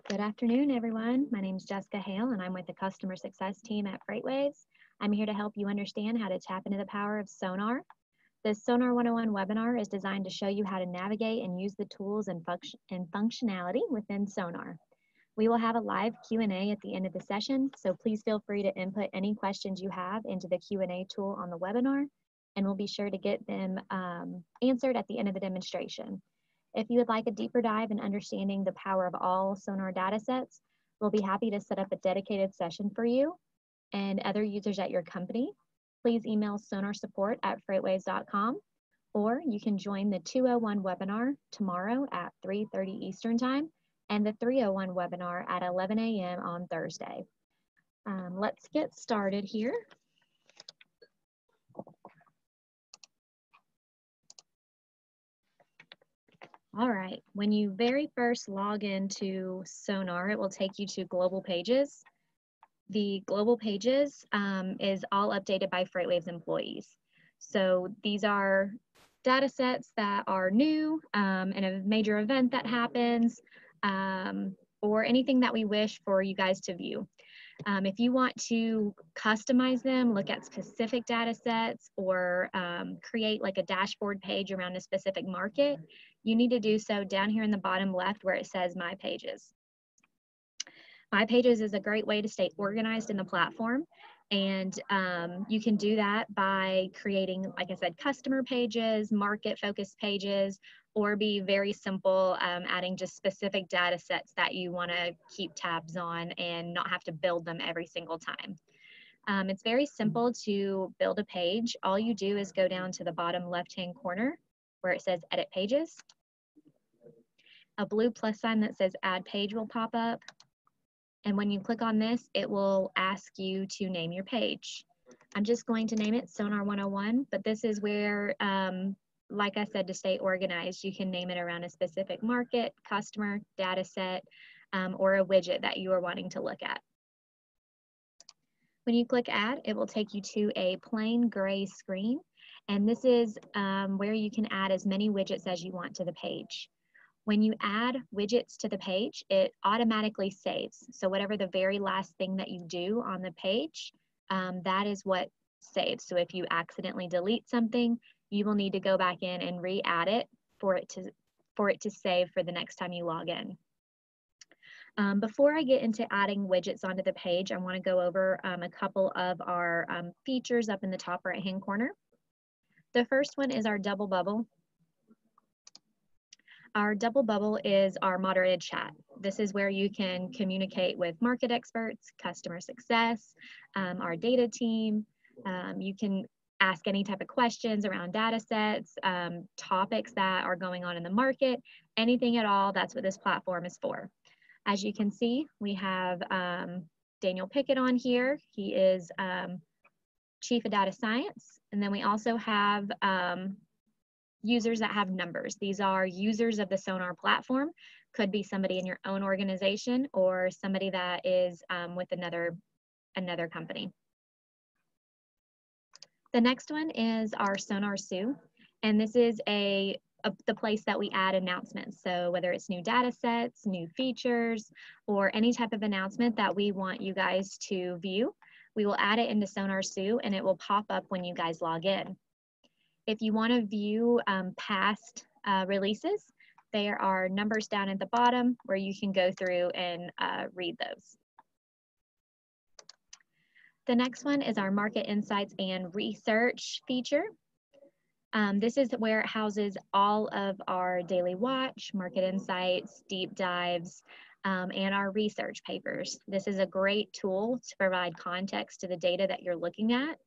Good afternoon, everyone. My name is Jessica Hale, and I'm with the Customer Success Team at FreightWaves. I'm here to help you understand how to tap into the power of SONAR. This SONAR 101 webinar is designed to show you how to navigate and use the tools and functionality within SONAR. We will have a live Q&A at the end of the session, so please feel free to input any questions you have into the Q&A tool on the webinar, and we'll be sure to get them answered at the end of the demonstration. If you would like a deeper dive in understanding the power of all SONAR datasets, we'll be happy to set up a dedicated session for you and other users at your company. Please email sonarsupport@freightwaves.com, or you can join the 201 webinar tomorrow at 3:30 Eastern Time and the 301 webinar at 11 a.m. on Thursday. Let's get started here. All right, when you very first log into SONAR, it will take you to Global Pages. The Global Pages is all updated by FreightWaves employees. So these are data sets that are new and a major event that happens or anything that we wish for you guys to view. If you want to customize them, look at specific data sets, or create like a dashboard page around a specific market, you need to do so down here in the bottom left where it says My Pages. My Pages is a great way to stay organized in the platform, and you can do that by creating, like I said, customer pages, market-focused pages, or be very simple, adding just specific data sets that you want to keep tabs on and not have to build them every single time. It's very simple to build a page. All you do is go down to the bottom left-hand corner where it says Edit Pages. A blue plus sign that says Add Page will pop up. And when you click on this, it will ask you to name your page. I'm just going to name it SONAR 101, but this is where, like I said, to stay organized, you can name it around a specific market, customer, data set, or a widget that you are wanting to look at. When you click Add, it will take you to a plain gray screen, and this is where you can add as many widgets as you want to the page. When you add widgets to the page, it automatically saves. So whatever the very last thing that you do on the page, that is what saves. So if you accidentally delete something, you will need to go back in and re-add it for it to save for the next time you log in. Before I get into adding widgets onto the page, I want to go over a couple of our features up in the top right-hand corner. The first one is our double bubble. Our double bubble is our moderated chat. This is where you can communicate with market experts, customer success, our data team. You can ask any type of questions around data sets, topics that are going on in the market, anything at all. That's what this platform is for. As you can see, we have Daniel Pickett on here. He is Chief of Data Science. And then we also have users that have numbers. These are users of the SONAR platform. Could be somebody in your own organization or somebody that is with another company. The next one is our SONAR Sue, and this is the place that we add announcements. So whether it's new data sets, new features, or any type of announcement that we want you guys to view, we will add it into SONAR Sue, and it will pop up when you guys log in. If you want to view past releases, there are numbers down at the bottom where you can go through and read those. The next one is our Market Insights and Research feature. This is where it houses all of our daily watch, market insights, deep dives, and our research papers. This is a great tool to provide context to the data that you're looking at.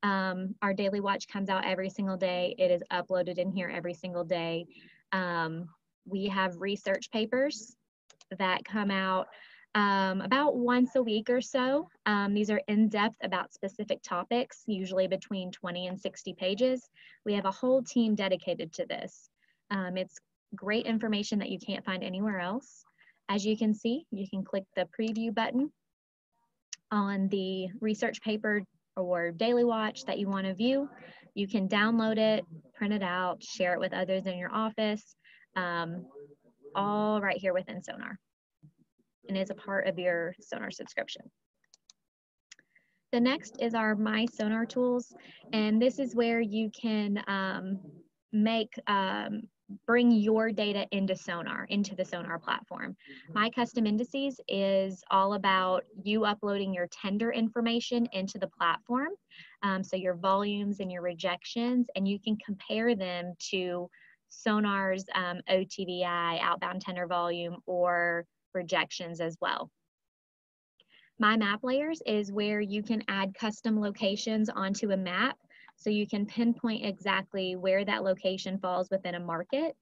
Our daily watch comes out every single day. It is uploaded in here every single day. We have research papers that come out about once a week or so. These are in-depth about specific topics, usually between 20 and 60 pages. We have a whole team dedicated to this. It's great information that you can't find anywhere else. As you can see, you can click the preview button on the research paper or daily watch that you want to view. You can download it, print it out, share it with others in your office, all right here within SONAR. and is a part of your SONAR subscription. The next is our My SONAR tools, and this is where you can bring your data into SONAR, into the SONAR platform. My Custom Indices is all about you uploading your tender information into the platform, so your volumes and your rejections, and you can compare them to SONAR's OTVI, outbound tender volume, or rejections as well. My Map Layers is where you can add custom locations onto a map, so you can pinpoint exactly where that location falls within a market.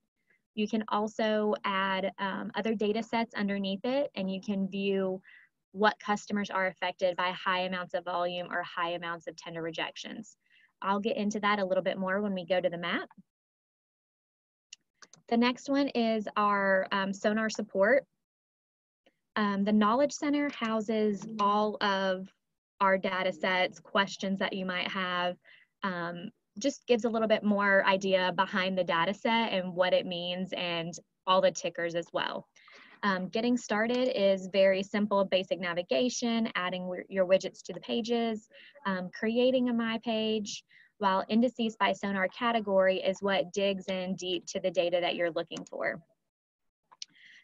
You can also add other data sets underneath it, and you can view what customers are affected by high amounts of volume or high amounts of tender rejections. I'll get into that a little bit more when we go to the map. The next one is our SONAR support. The Knowledge Center houses all of our data sets, questions that you might have, just gives a little bit more idea behind the data set and what it means, and all the tickers as well. Getting started is very simple, basic navigation, adding your widgets to the pages, creating a My Page, while Indices by SONAR category is what digs in deep to the data that you're looking for.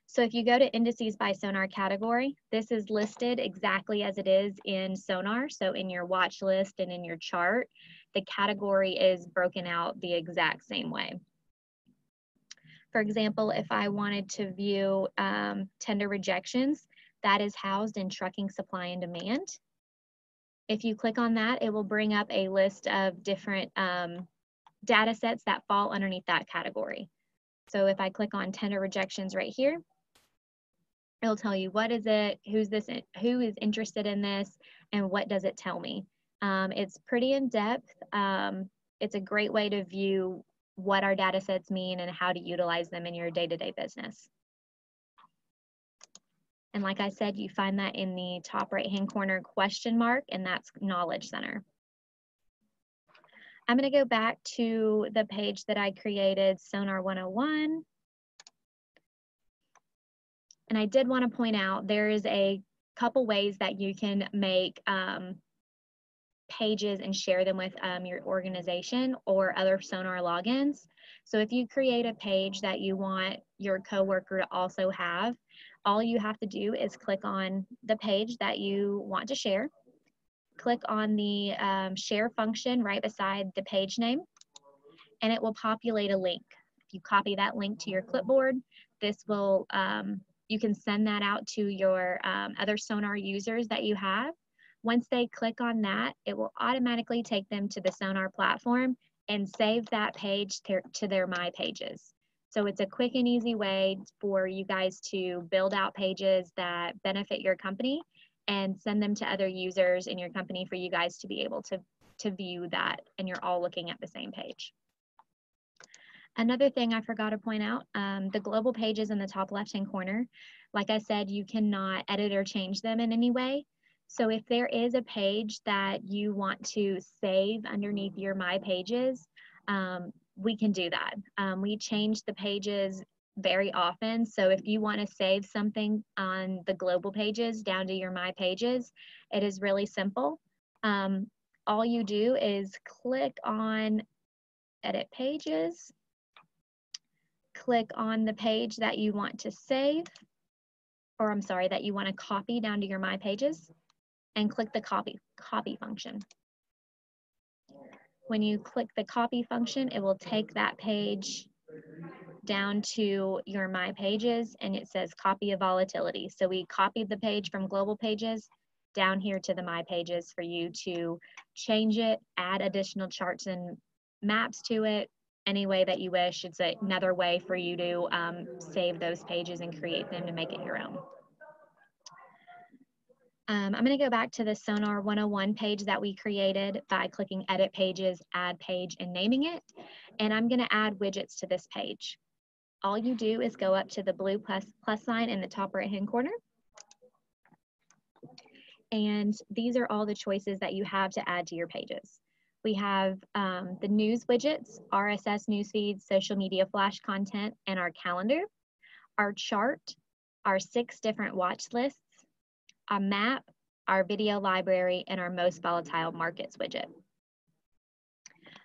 So if you go to Indices by SONAR category, this is listed exactly as it is in SONAR. So in your watch list and in your chart, the category is broken out the exact same way. For example, if I wanted to view tender rejections, that is housed in trucking supply and demand. If you click on that, it will bring up a list of different data sets that fall underneath that category. So if I click on tender rejections right here, it'll tell you what is it, who is interested in this, and what does it tell me. It's pretty in-depth. It's a great way to view what our data sets mean and how to utilize them in your day-to-day business. And like I said, you find that in the top right-hand corner question mark, and that's Knowledge Center. I'm going to go back to the page that I created, SONAR 101. And I did want to point out there is a couple ways that you can make pages and share them with your organization or other SONAR logins. So if you create a page that you want your coworker to also have, all you have to do is click on the page that you want to share, click on the share function right beside the page name, and it will populate a link. If you copy that link to your clipboard, this will you can send that out to your other SONAR users that you have. Once they click on that, it will automatically take them to the SONAR platform and save that page to their My Pages. So it's a quick and easy way for you guys to build out pages that benefit your company and send them to other users in your company for you guys to be able to view that, and you're all looking at the same page. Another thing I forgot to point out, the global pages in the top left-hand corner, like I said, you cannot edit or change them in any way. So if there is a page that you want to save underneath your My Pages, we can do that. We change the pages very often. So if you want to save something on the global pages down to your My Pages, it is really simple. All you do is click on Edit Pages, click on the page that you want to save, or I'm sorry, that you want to copy down to your My Pages, and click the copy function. When you click the copy function, it will take that page down to your My Pages, and it says copy of volatility. So we copied the page from global pages down here to the My Pages for you to change it, add additional charts and maps to it, any way that you wish. It's another way for you to save those pages and create them to make it your own. I'm going to go back to the SONAR 101 page that we created by clicking Edit Pages, Add Page, and naming it. And I'm going to add widgets to this page. All you do is go up to the blue plus sign in the top right-hand corner. And these are all the choices that you have to add to your pages. We have the news widgets, RSS news feeds, social media flash content, and our calendar. Our chart, our 6 different watch lists, a map, our video library, and our most volatile markets widget.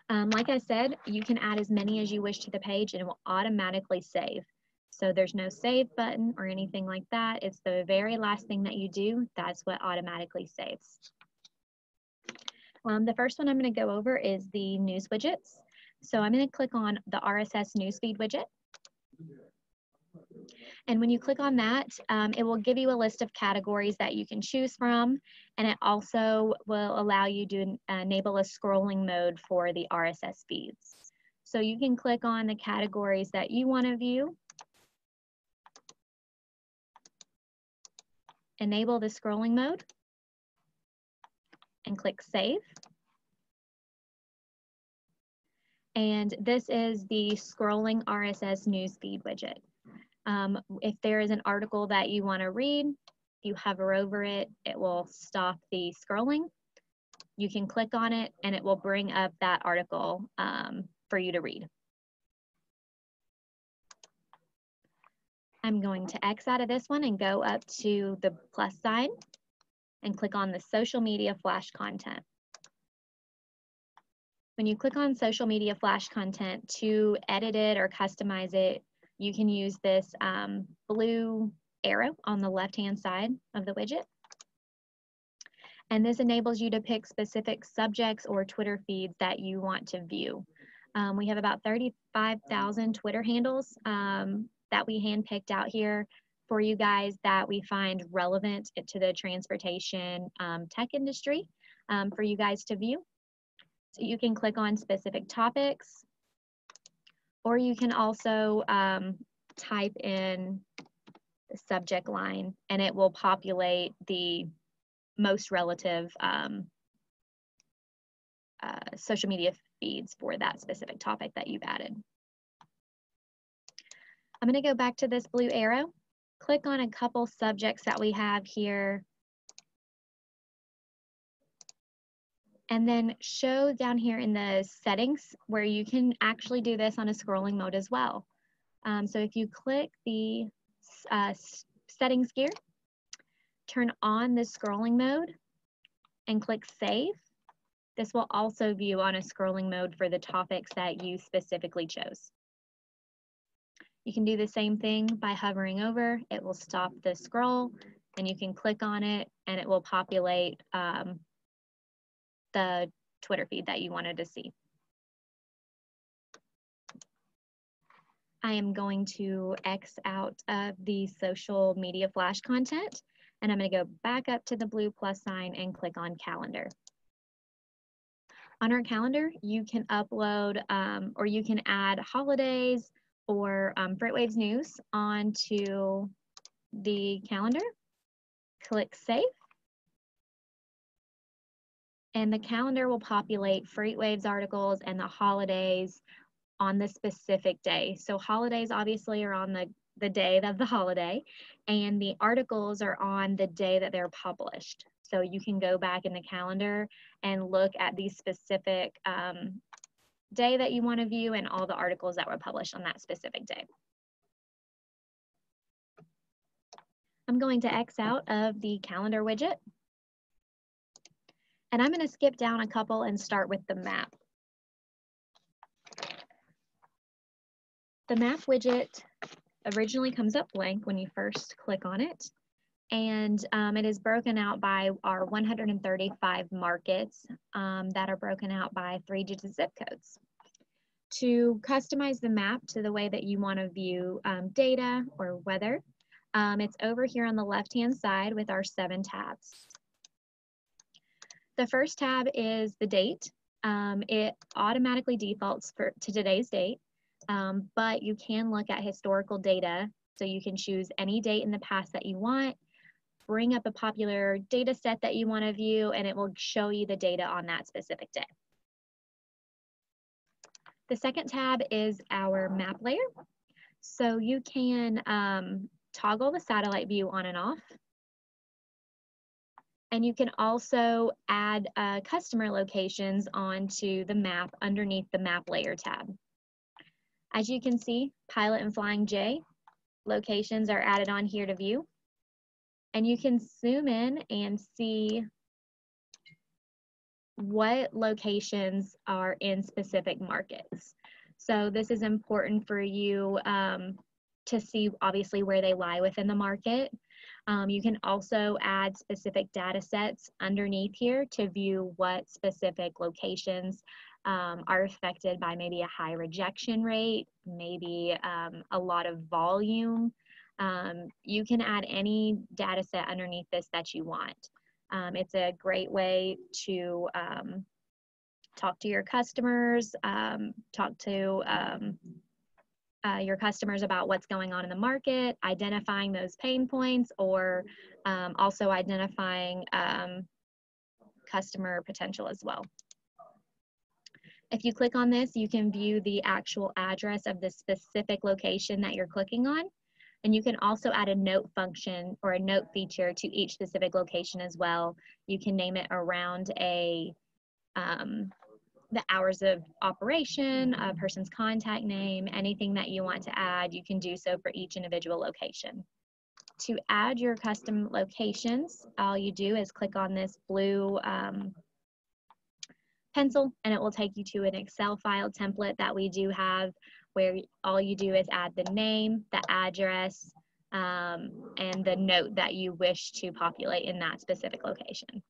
Like I said, you can add as many as you wish to the page and it will automatically save. So there's no save button or anything like that. It's the very last thing that you do. That's what automatically saves. The first one I'm going to go over is the news widgets. So I'm going to click on the RSS newsfeed widget. And when you click on that, it will give you a list of categories that you can choose from. And it also will allow you to enable a scrolling mode for the RSS feeds. So you can click on the categories that you want to view, enable the scrolling mode, and click Save. And this is the scrolling RSS newsfeed widget. If there is an article that you want to read, you hover over it, it will stop the scrolling. You can click on it and it will bring up that article for you to read. I'm going to X out of this one and go up to the plus sign and click on the social media flash content. When you click on social media flash content to edit it or customize it, you can use this blue arrow on the left-hand side of the widget. And this enables you to pick specific subjects or Twitter feeds that you want to view. We have about 35,000 Twitter handles that we handpicked out here for you guys that we find relevant to the transportation tech industry for you guys to view. So you can click on specific topics, or you can also type in the subject line and it will populate the most relative social media feeds for that specific topic that you've added. I'm going to go back to this blue arrow, click on a couple subjects that we have here, and then show down here in the settings where you can actually do this on a scrolling mode as well. So if you click the settings gear, turn on the scrolling mode and click Save, this will also view on a scrolling mode for the topics that you specifically chose. You can do the same thing by hovering over. It will stop the scroll and you can click on it and it will populate the Twitter feed that you wanted to see. I am going to X out of the social media flash content and I'm going to go back up to the blue plus sign and click on calendar. On our calendar, you can upload or you can add holidays or FreightWaves news onto the calendar. Click Save. And the calendar will populate FreightWaves articles and the holidays on the specific day. So holidays obviously are on the day of the holiday, and the articles are on the day that they're published. So you can go back in the calendar and look at the specific day that you want to view and all the articles that were published on that specific day. I'm going to X out of the calendar widget. And I'm going to skip down a couple and start with the map. The map widget originally comes up blank when you first click on it. And it is broken out by our 135 markets that are broken out by 3-digit zip codes. To customize the map to the way that you want to view data or weather, it's over here on the left-hand side with our 7 tabs. The first tab is the date. It automatically defaults to today's date, but you can look at historical data. So you can choose any date in the past that you want, bring up a popular data set that you want to view, and it will show you the data on that specific day. The second tab is our map layer. So you can toggle the satellite view on and off. And you can also add customer locations onto the map underneath the map layer tab. As you can see, Pilot and Flying J locations are added on here to view. And you can zoom in and see what locations are in specific markets. So this is important for you to see obviously where they lie within the market. You can also add specific data sets underneath here to view what specific locations are affected by maybe a high rejection rate, maybe a lot of volume. You can add any data set underneath this that you want. It's a great way to talk to your customers, talk to your customers about what's going on in the market, identifying those pain points, or also identifying customer potential as well. If you click on this, you can view the actual address of the specific location that you're clicking on. And you can also add a note function or a note feature to each specific location as well. You can name it around the hours of operation, a person's contact name, anything that you want to add, you can do so for each individual location. To add your custom locations, all you do is click on this blue pencil, and it will take you to an Excel file template that we do have, where all you do is add the name, the address, and the note that you wish to populate in that specific location.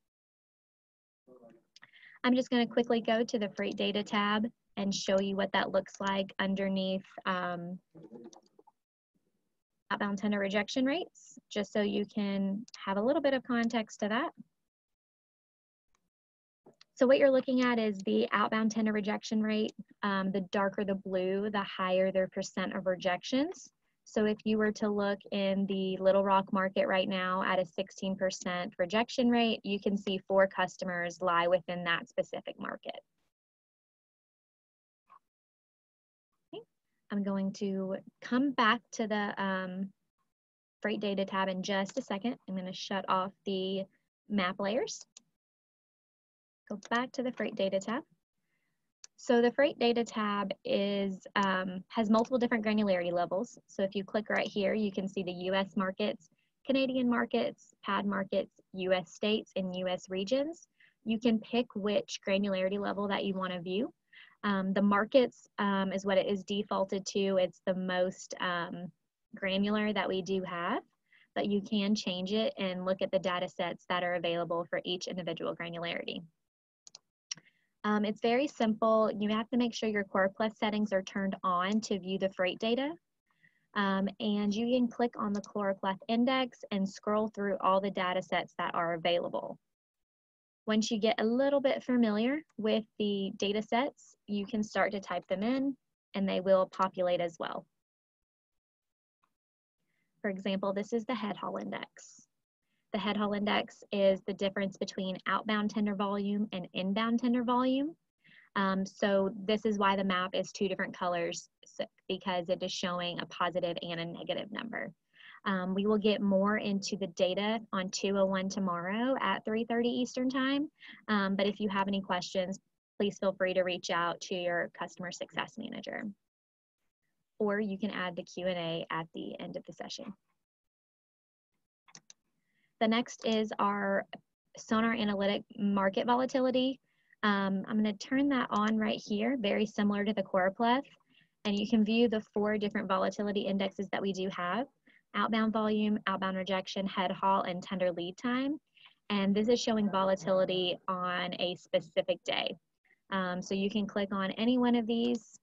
I'm just going to quickly go to the freight data tab and show you what that looks like underneath outbound tender rejection rates, just so you can have a little bit of context to that. So what you're looking at is the outbound tender rejection rate. The darker the blue, the higher their percent of rejections. So if you were to look in the Little Rock market right now at a 16% rejection rate, you can see 4 customers lie within that specific market. Okay. I'm going to come back to the freight data tab in just a second. I'm going to shut off the map layers. Go back to the freight data tab. So the freight data tab is has multiple different granularity levels. So if you click right here, you can see the US markets, Canadian markets, PAD markets, US states, and US regions. You can pick which granularity level that you want to view. The markets is what it is defaulted to. It's the most granular that we do have, but you can change it and look at the data sets that are available for each individual granularity. It's very simple. You have to make sure your Core Plus settings are turned on to view the freight data. And you can click on the Core Plus index and scroll through all the data sets that are available. Once you get a little bit familiar with the data sets, you can start to type them in and they will populate as well. For example, this is the head haul index. The head haul index is the difference between outbound tender volume and inbound tender volume. So this is why the map is 2 different colors, because it is showing a positive and a negative number. We will get more into the data on 201 tomorrow at 3:30 Eastern time. But if you have any questions, please feel free to reach out to your customer success manager. Or you can add the Q&A at the end of the session. The next is our SONAR Analytic Market Volatility. I'm going to turn that on right here, very similar to the Core Plus, and you can view the 4 different volatility indexes that we do have: outbound volume, outbound rejection, head haul, and tender lead time. And this is showing volatility on a specific day. So you can click on any one of these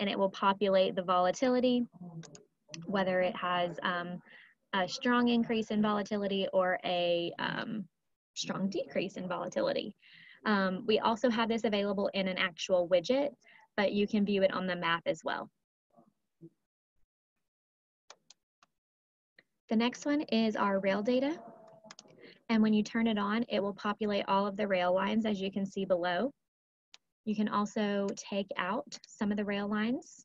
and it will populate the volatility, whether it has a strong increase in volatility or a strong decrease in volatility. We also have this available in an actual widget, but you can view it on the map as well. The next one is our rail data. And when you turn it on, it will populate all of the rail lines, as you can see below. You can also take out some of the rail lines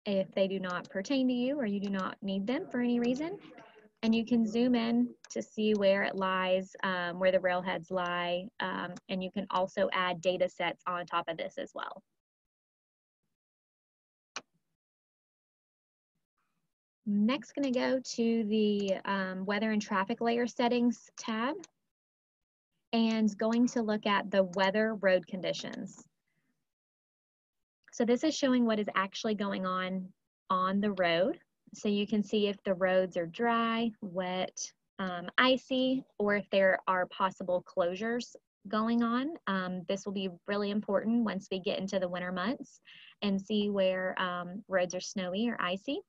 if they do not pertain to you or you do not need them for any reason. And you can zoom in to see where it lies, where the railheads lie, and you can also add data sets on top of this as well. Next, going to go to the weather and traffic layer settings tab and going to look at the weather road conditions. So this is showing what is actually going on the road. So you can see if the roads are dry, wet, icy, or if there are possible closures going on. This will be really important once we get into the winter months and see where roads are snowy or icy.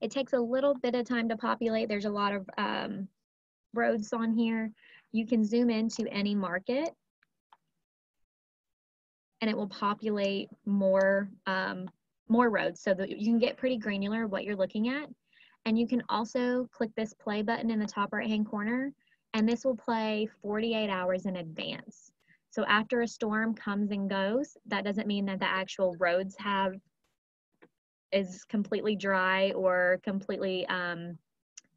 It takes a little bit of time to populate. There's a lot of roads on here. You can zoom into any market and it will populate more roads so that you can get pretty granular what you're looking at. And you can also click this play button in the top right hand corner and this will play 48 hours in advance. So after a storm comes and goes, that doesn't mean that the actual roads is completely dry or completely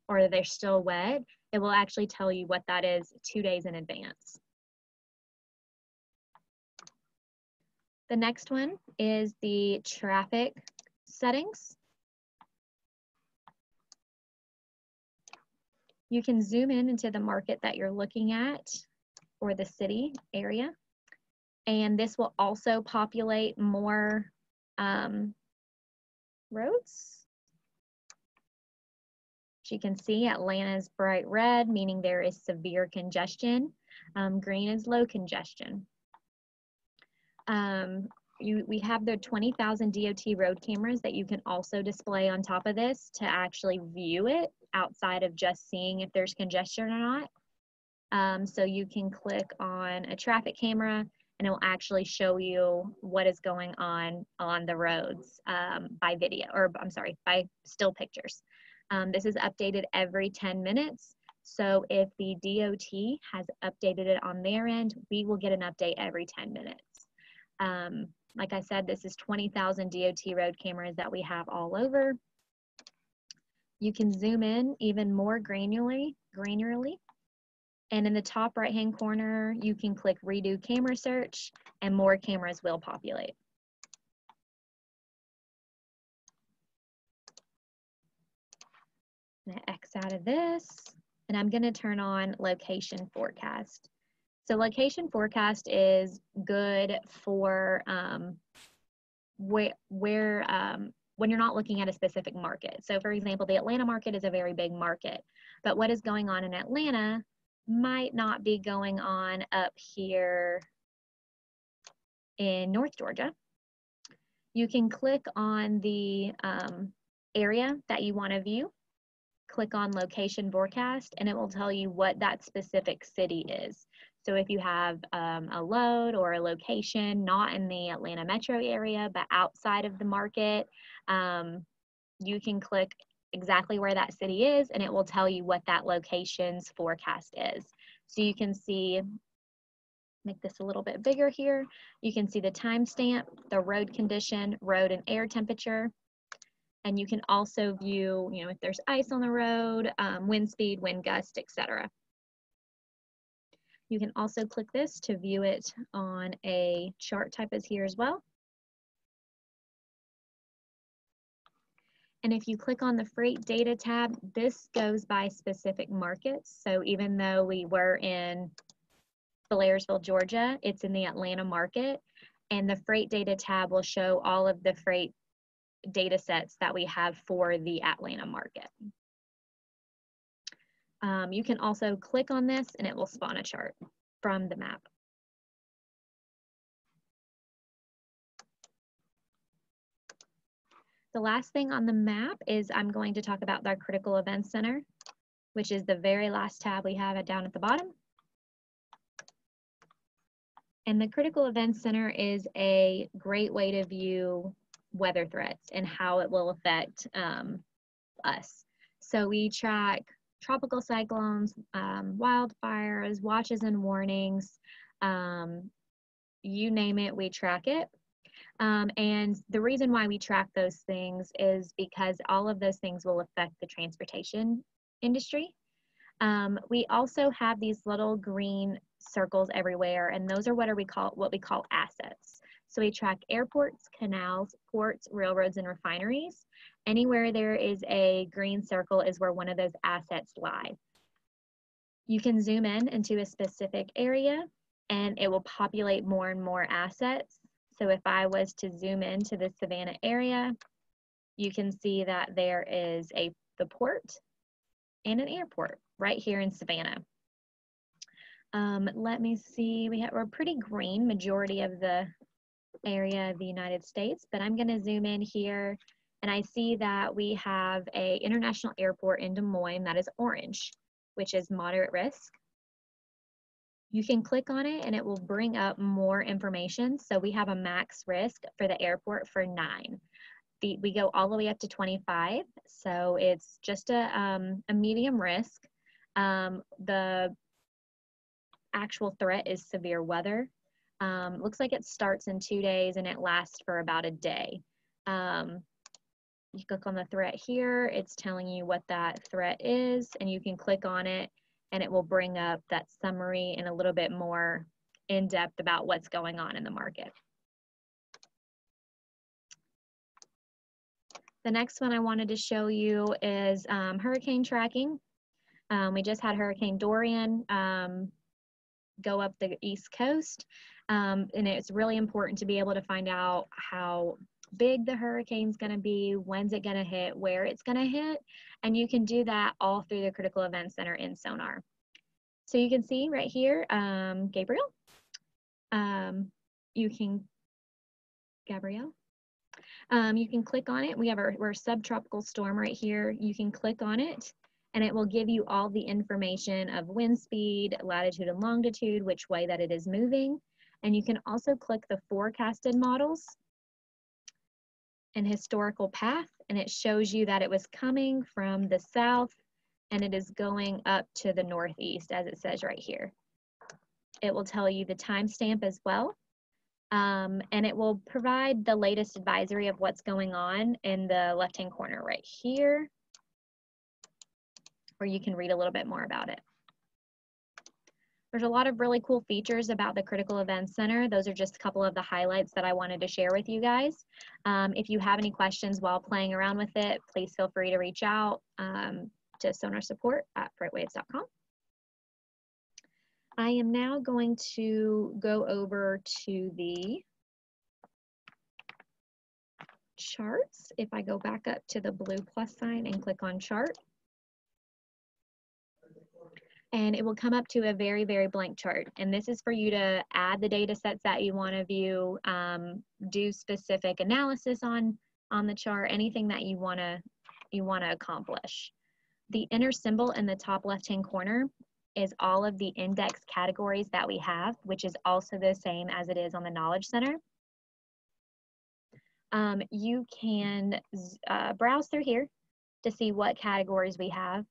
or they're still wet. It will actually tell you what that is 2 days in advance. The next one is the traffic settings. You can zoom in into the market that you're looking at or the city area. And this will also populate more roads. As you can see, Atlanta is bright red, meaning there is severe congestion. Green is low congestion. We have the 20,000 DOT road cameras that you can also display on top of this to actually view it outside of just seeing if there's congestion or not. So you can click on a traffic camera and it will actually show you what is going on the roads by video, or I'm sorry, by still pictures. This is updated every 10 minutes. So if the DOT has updated it on their end, we will get an update every 10 minutes. Like I said, this is 20,000 DOT road cameras that we have all over. You can zoom in even more granularly. And in the top right-hand corner, you can click redo camera search and more cameras will populate. I'm gonna X out of this and I'm gonna turn on location forecast. So location forecast is good for when you're not looking at a specific market. So for example, the Atlanta market is a very big market, but what is going on in Atlanta might not be going on up here in North Georgia. You can click on the area that you want to view, click on location forecast, and it will tell you what that specific city is. So if you have a load or a location not in the Atlanta metro area, but outside of the market, you can click exactly where that city is and it will tell you what that location's forecast is. So you can see, make this a little bit bigger here. You can see the timestamp, the road condition, road and air temperature. And you can also view, if there's ice on the road, wind speed, wind gust, etc. You can also click this to view it on a chart type as here as well. And if you click on the freight data tab, this goes by specific markets. So even though we were in Blairsville, Georgia, it's in the Atlanta market. And the freight data tab will show all of the freight data sets that we have for the Atlanta market. You can also click on this and it will spawn a chart from the map. The last thing on the map is I'm going to talk about our Critical Events Center, which is the very last tab we have down at the bottom. And the Critical Events Center is a great way to view weather threats and how it will affect us. So we track tropical cyclones, wildfires, watches and warnings, you name it, we track it. And the reason why we track those things is because all of those things will affect the transportation industry. We also have these little green circles everywhere, and those are what we call assets. So we track airports, canals, ports, railroads, and refineries. Anywhere there is a green circle is where one of those assets lie. You can zoom in into a specific area and it will populate more and more assets. So if I was to zoom into the Savannah area, you can see that there is the port and an airport right here in Savannah. Let me see, we're a pretty green majority of the area of the United States, but I'm gonna zoom in here and I see that we have an international airport in Des Moines that is orange, which is moderate risk. You can click on it and it will bring up more information. So we have a max risk for the airport for 9. We go all the way up to 25, so it's just a medium risk. The actual threat is severe weather. Looks like it starts in 2 days and it lasts for about a day. You click on the threat here, it's telling you what that threat is, and you can click on it and it will bring up that summary and a little bit more in depth about what's going on in the market. The next one I wanted to show you is hurricane tracking. We just had Hurricane Dorian go up the East Coast, and it's really important to be able to find out how big the hurricane's going to be, when's it going to hit, where it's going to hit, and you can do that all through the Critical Event Center in SONAR. So you can see right here, Gabrielle. You can click on it. We're a subtropical storm right here. You can click on it and it will give you all the information of wind speed, latitude and longitude, which way that it is moving. And you can also click the forecasted models and historical path, and it shows you that it was coming from the south and it is going up to the northeast, as it says right here. It will tell you the timestamp as well. And it will provide the latest advisory of what's going on in the left-hand corner right here, where you can read a little bit more about it. There's a lot of really cool features about the Critical Events Center. Those are just a couple of the highlights that I wanted to share with you guys. If you have any questions while playing around with it, please feel free to reach out to SONAR support at FreightWaves.com. I am now going to go over to the charts. If I go back up to the blue plus sign and click on chart, and it will come up to a very, very blank chart. And this is for you to add the data sets that you want to view, do specific analysis on the chart, anything that you want to accomplish. The inner symbol in the top left-hand corner is all of the index categories that we have, which is also the same as it is on the Knowledge Center. You can browse through here to see what categories we have.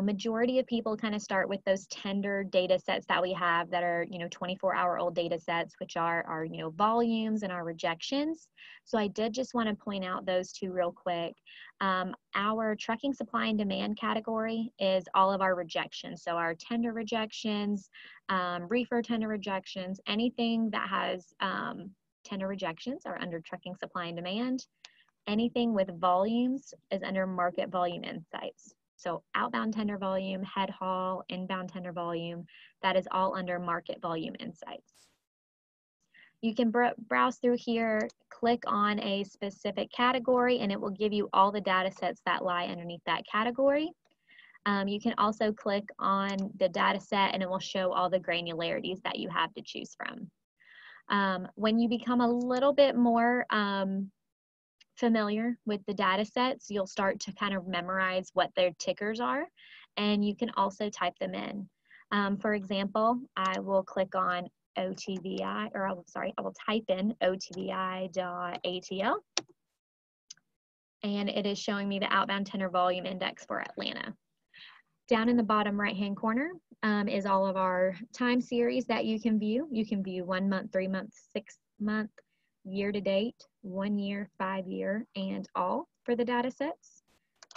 Majority of people kind of start with those tender data sets that we have that are, 24-hour-old data sets, which are our, volumes and our rejections. So I did just want to point out those two real quick. Our trucking supply and demand category is all of our rejections. So our tender rejections, reefer tender rejections, anything that has tender rejections are under trucking supply and demand. Anything with volumes is under market volume insights. So outbound tender volume, head haul, inbound tender volume, that is all under market volume insights. You can browse through here, click on a specific category, and it will give you all the data sets that lie underneath that category. You can also click on the data set and it will show all the granularities that you have to choose from. When you become a little bit more familiar with the data sets, you'll start to kind of memorize what their tickers are, and you can also type them in. For example, I will click on OTVI, or I will type in OTVI.ATL, and it is showing me the outbound tender volume index for Atlanta. Down in the bottom right-hand corner is all of our time series that you can view. You can view 1 month, 3 month, 6 month, year to date, 1 year, 5 year, and all for the data sets.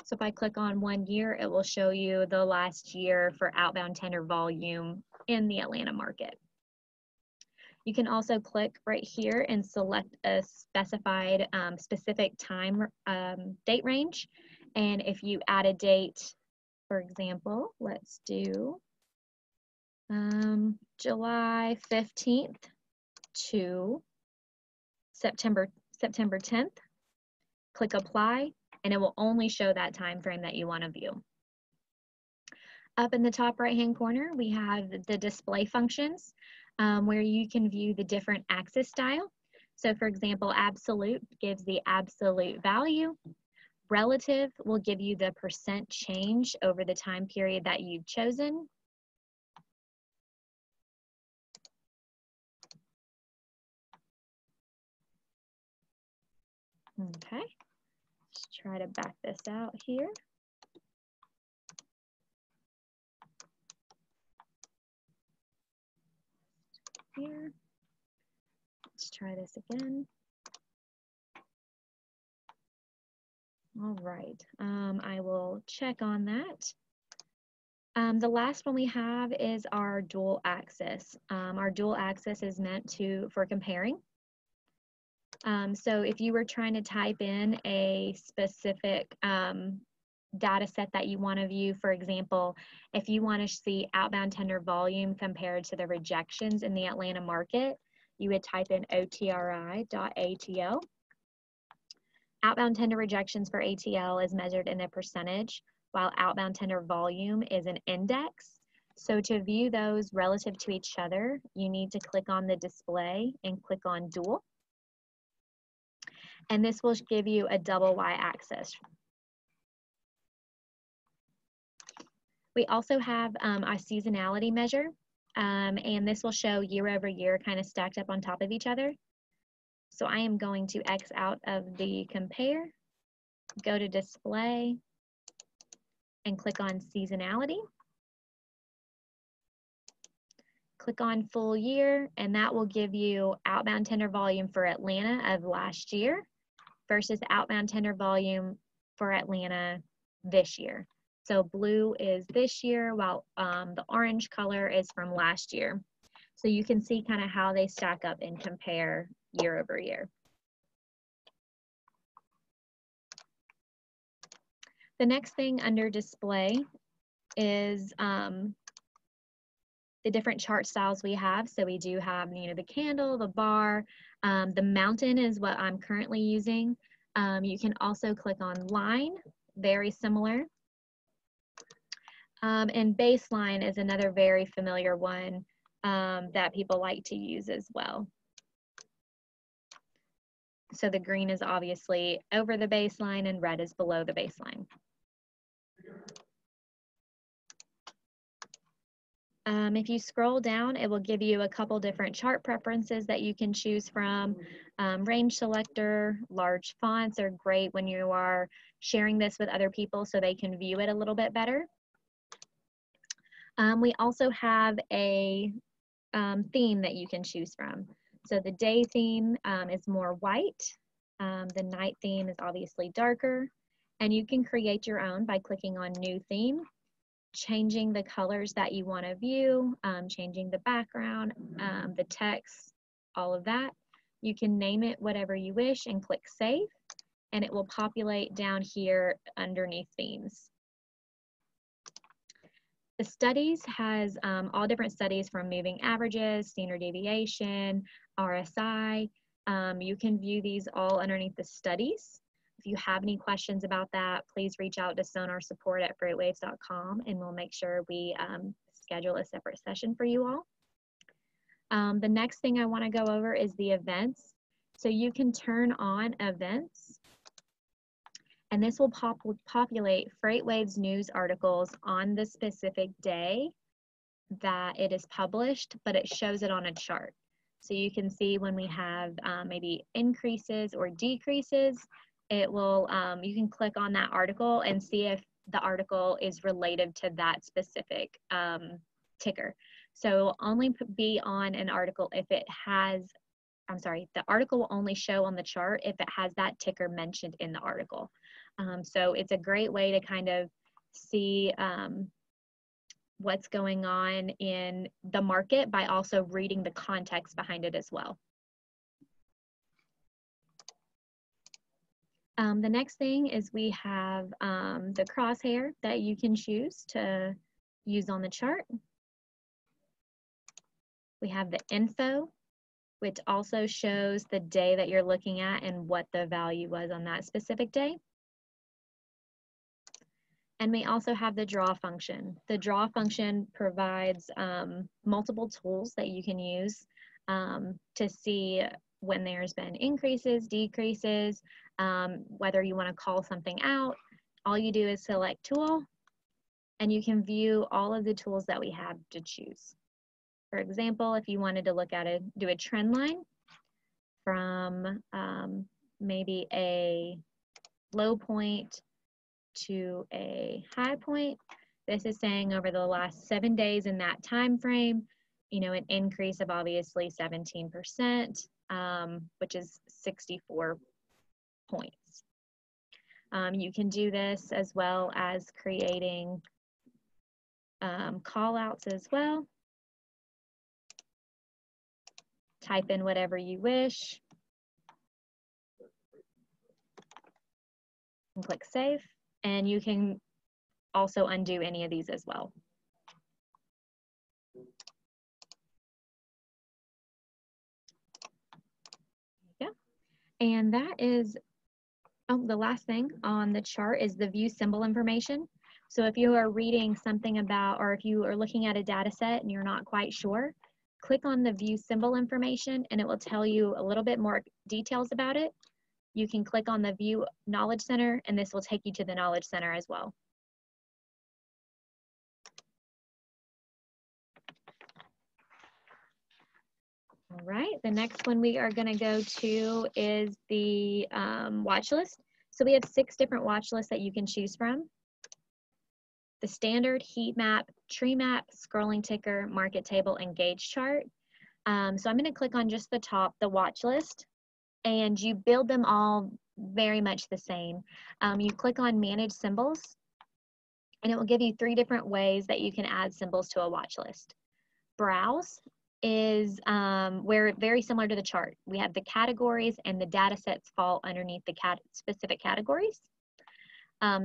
So if I click on 1 year, it will show you the last year for outbound tender volume in the Atlanta market. You can also click right here and select a specified specific time date range. And if you add a date, for example, let's do July 15th to September 10th, click apply, and it will only show that time frame that you want to view. Up in the top right hand corner, we have the display functions where you can view the different axis style. So for example, absolute gives the absolute value. Relative will give you the percent change over the time period that you've chosen. Okay, let's try to back this out here. Here. Let's try this again. All right, I will check on that. The last one we have is our dual axis. Our dual axis is meant for comparing. So if you were trying to type in a specific data set that you want to view, for example, if you want to see outbound tender volume compared to the rejections in the Atlanta market, you would type in otri.atl. Outbound tender rejections for ATL is measured in a percentage, while outbound tender volume is an index. So to view those relative to each other, you need to click on the display and click on dual. And this will give you a double y-axis. We also have a seasonality measure, and this will show year over year kind of stacked up on top of each other. So I am going to X out of the compare, go to display, and click on seasonality. Click on full year, and that will give you outbound tender volume for Atlanta of last year versus outbound tender volume for Atlanta this year. So blue is this year, while the orange color is from last year. So you can see kind of how they stack up and compare year over year. The next thing under display is the different chart styles we have. So we do have, the candle, the bar, the mountain is what I'm currently using. You can also click on line, very similar. And baseline is another very familiar one that people like to use as well. So the green is obviously over the baseline and red is below the baseline. If you scroll down, it will give you a couple different chart preferences that you can choose from. Range selector, large fonts are great when you are sharing this with other people so they can view it a little bit better. We also have a theme that you can choose from. So the day theme is more white. The night theme is obviously darker. And you can create your own by clicking on new theme, changing the colors that you want to view, changing the background, the text, all of that. You can name it whatever you wish and click save, and it will populate down here underneath themes. The studies has all different studies from moving averages, standard deviation, RSI. You can view these all underneath the studies. If you have any questions about that, please reach out to sonarsupport@freightwaves.com and we'll make sure we schedule a separate session for you all. The next thing I want to go over is the events. So you can turn on events, and this will populate FreightWaves news articles on the specific day that it is published, but it shows it on a chart. So you can see when we have maybe increases or decreases, it will, you can click on that article and see if the article is related to that specific ticker. So only be on an article if it has, the article will only show on the chart if it has that ticker mentioned in the article. So it's a great way to kind of see what's going on in the market by also reading the context behind it as well. The next thing is we have the crosshair that you can choose to use on the chart. We have the info, which also shows the day that you're looking at and what the value was on that specific day. And we also have the draw function. The draw function provides multiple tools that you can use to see when there's been increases, decreases, whether you want to call something out. All you do is select tool, and you can view all of the tools that we have to choose. For example, if you wanted to look at it, do a trend line from maybe a low point to a high point. This is saying over the last 7 days in that time frame, you know, an increase of obviously 17%, which is 64 points. You can do this as well as creating call outs as well. Type in whatever you wish and click save. And you can also undo any of these as well. Yeah, and that is, oh, the last thing on the chart is the view symbol information. So if you are reading something about, or if you are looking at a data set and you're not quite sure, click on the view symbol information and it will tell you a little bit more details about it. You can click on the view knowledge center and this will take you to the knowledge center as well. All right, the next one we are going to go to is the watch list. So we have 6 different watch lists that you can choose from. The standard, heat map, tree map, scrolling ticker, market table, and gauge chart. So I'm going to click on just the top, the watch list, and you build them all very much the same. You click on manage symbols, and it will give you 3 different ways that you can add symbols to a watch list. Browse is where, very similar to the chart, we have the categories and the data sets fall underneath the specific categories.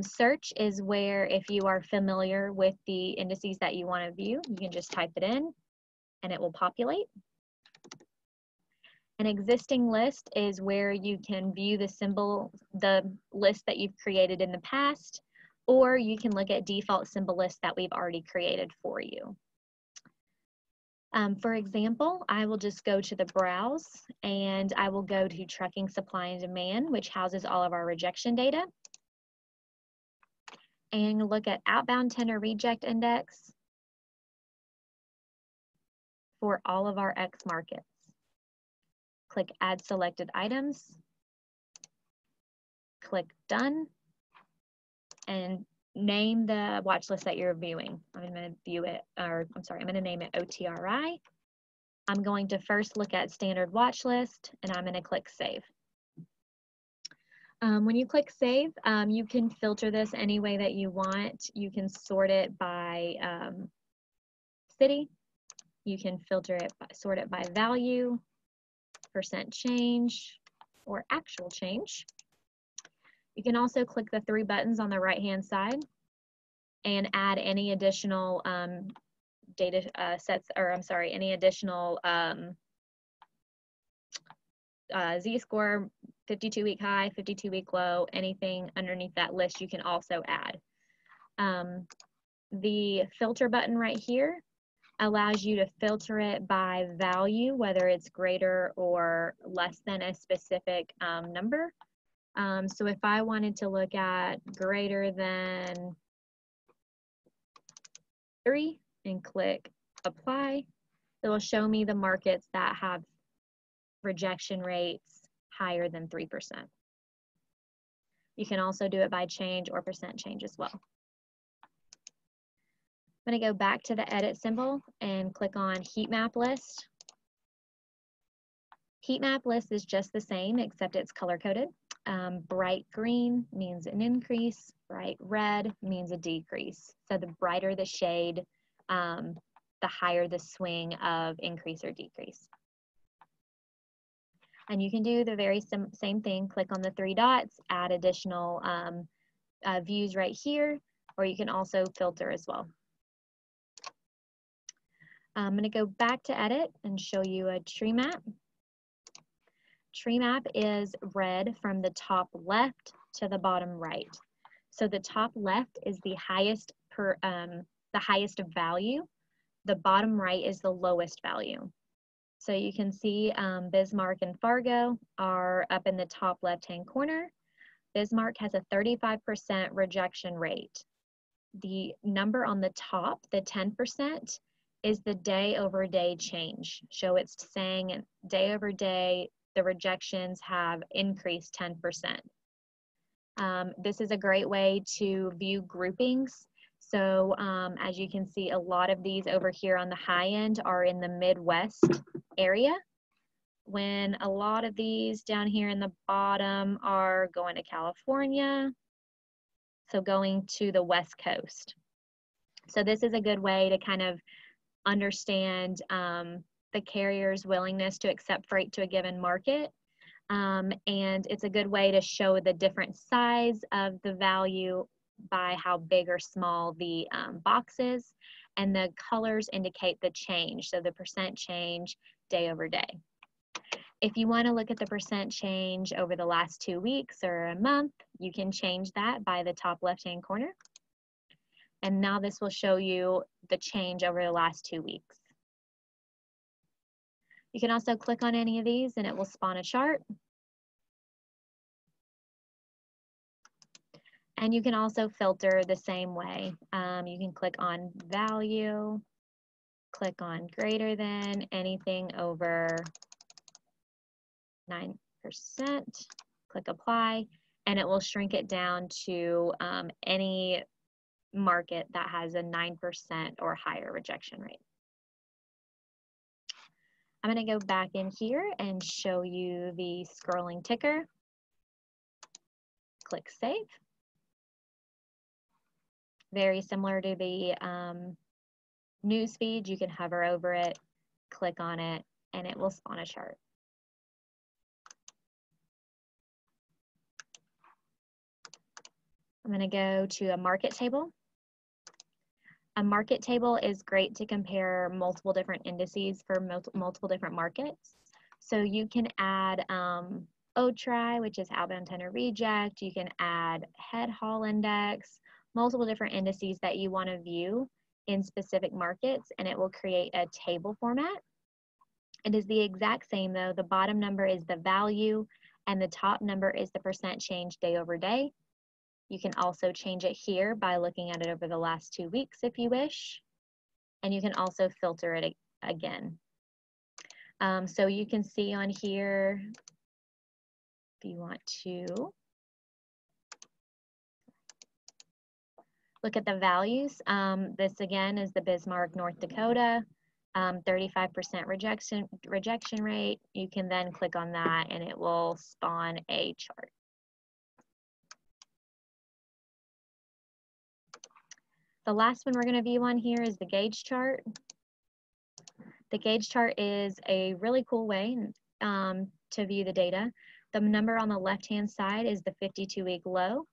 Search is where, if you are familiar with the indices that you want to view, you can just type it in and it will populate. An existing list is where you can view the list that you've created in the past, or you can look at default symbol lists that we've already created for you. For example, I will just go to the browse and I will go to trucking supply and demand, which houses all of our rejection data, and look at outbound tender reject index for all of our X markets. Click add selected items, click done, and name the watch list that you're viewing. I'm going to view it, or I'm sorry, I'm going to name it OTRI. I'm going to first look at standard watch list and I'm going to click save. When you click save, you can filter this any way that you want. You can sort it by city. You can filter it, sort it by value, percent change, or actual change. You can also click the 3 buttons on the right-hand side and add any additional data sets, or I'm sorry, any additional Z-score, 52-week high, 52-week low, anything underneath that list you can also add. The filter button right here allows you to filter it by value, whether it's greater or less than a specific number. So if I wanted to look at greater than 3 and click apply, it will show me the markets that have rejection rates higher than 3%. You can also do it by change or percent change as well. I'm going to go back to the edit symbol and click on heat map list. Heat map list is just the same, except it's color coded. Bright green means an increase, bright red means a decrease. So the brighter the shade, the higher the swing of increase or decrease. And you can do the very same thing. Click on the 3 dots, add additional views right here, or you can also filter as well. I'm going to go back to edit and show you a tree map. Tree map is read from the top left to the bottom right. So the top left is the highest value. The bottom right is the lowest value. So you can see Bismarck and Fargo are up in the top left-hand corner. Bismarck has a 35% rejection rate. The number on the top, the 10%, is the day-over-day change. So it's saying day over day, the rejections have increased 10%. This is a great way to view groupings. So as you can see, a lot of these over here on the high end are in the Midwest area, when a lot of these down here in the bottom are going to California, so going to the West Coast. So this is a good way to kind of understand the carrier's willingness to accept freight to a given market. And it's a good way to show the different size of the value by how big or small the box is, and the colors indicate the change, so the percent change day over day. If you want to look at the percent change over the last 2 weeks or a month, you can change that by the top left-hand corner. And now this will show you the change over the last 2 weeks. You can also click on any of these and it will spawn a chart. And you can also filter the same way. You can click on value, click on greater than, anything over 9%, click apply, and it will shrink it down to any market that has a 9% or higher rejection rate. I'm going to go back in here and show you the scrolling ticker. Click save. Very similar to the news feed, you can hover over it, click on it, and it will spawn a chart. I'm going to go to a market table. A market table is great to compare multiple different indices for multiple different markets. So you can add OTRI, which is outbound tender reject. You can add head haul index, multiple different indices that you want to view in specific markets, and it will create a table format. It is the exact same though. The bottom number is the value and the top number is the percent change day over day. You can also change it here by looking at it over the last 2 weeks if you wish. And you can also filter it again. So you can see on here, if you want to look at the values. This again is the Bismarck, North Dakota, 35% rejection rate. You can then click on that and it will spawn a chart. The last one we're going to view on here is the gauge chart. The gauge chart is a really cool way to view the data. The number on the left-hand side is the 52-week low.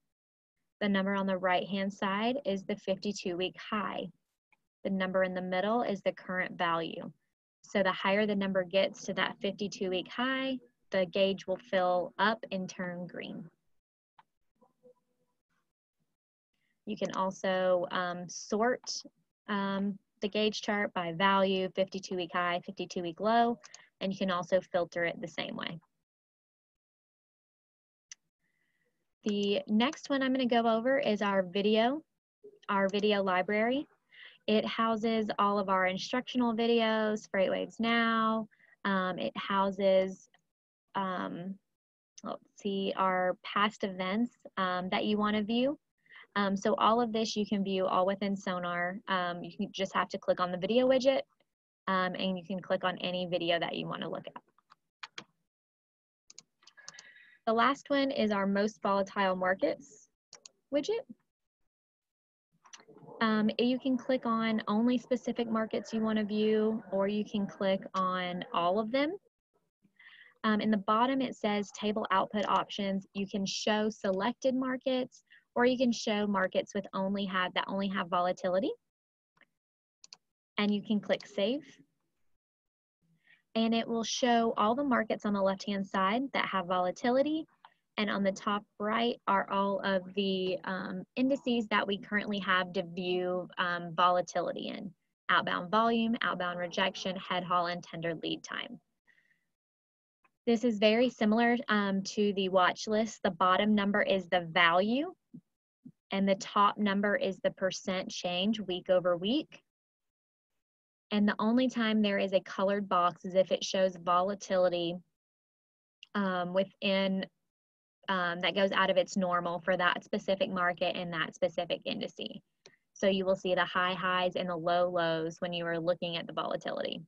The number on the right-hand side is the 52-week high. The number in the middle is the current value. So the higher the number gets to that 52-week high, the gauge will fill up and turn green. You can also sort the gauge chart by value, 52-week high, 52-week low, and you can also filter it the same way. The next one I'm going to go over is our video library. It houses all of our instructional videos, FreightWaves Now. It houses, let's see, our past events that you want to view. So all of this you can view all within SONAR. You can just have to click on the video widget and you can click on any video that you want to look at. The last one is our most volatile markets widget. You can click on only specific markets you want to view, or you can click on all of them. In the bottom, it says table output options. You can show selected markets, or you can show markets that only have volatility. And you can click save. And it will show all the markets on the left-hand side that have volatility. And on the top right are all of the indices that we currently have to view volatility in: outbound volume, outbound rejection, head haul, and tender lead time. This is very similar to the watch list. The bottom number is the value, and the top number is the percent change week over week. And the only time there is a colored box is if it shows volatility within that goes out of its normal for that specific market and that specific indice. So you will see the high highs and the low lows when you are looking at the volatility.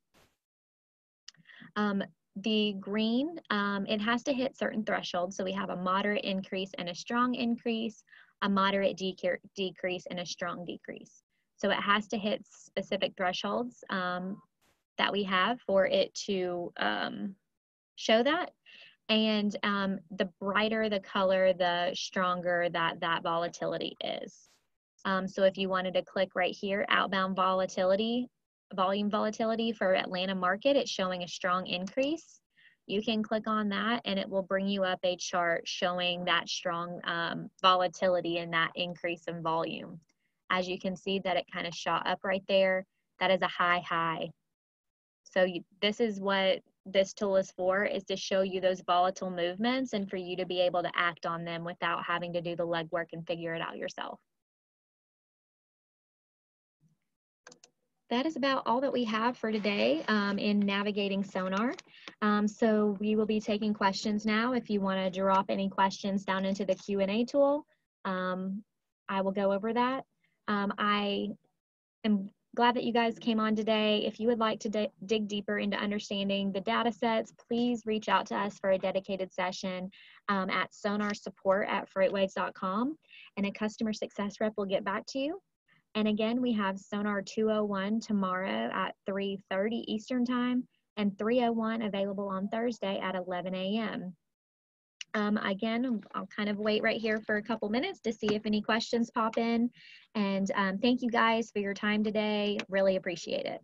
The green, it has to hit certain thresholds. So we have a moderate increase and a strong increase, a moderate decrease, and a strong decrease. So it has to hit specific thresholds that we have for it to show that. And the brighter the color, the stronger that volatility is. So if you wanted to click right here, outbound volatility, volume volatility for Atlanta market, it's showing a strong increase. You can click on that and it will bring you up a chart showing that strong volatility and that increase in volume. As you can see that it kind of shot up right there, that is a high. So this is what this tool is for, is to show you those volatile movements and for you to be able to act on them without having to do the legwork and figure it out yourself. That is about all that we have for today in navigating SONAR. So we will be taking questions now. If you want to drop any questions down into the Q&A tool, I will go over that. I am glad that you guys came on today. If you would like to dig deeper into understanding the data sets, please reach out to us for a dedicated session at sonarsupport@freightwaves.com, and a customer success rep will get back to you. And again, we have SONAR 201 tomorrow at 3:30 Eastern Time, and 301 available on Thursday at 11 a.m. Again, I'll kind of wait right here for a couple minutes to see if any questions pop in. And thank you guys for your time today. Really appreciate it.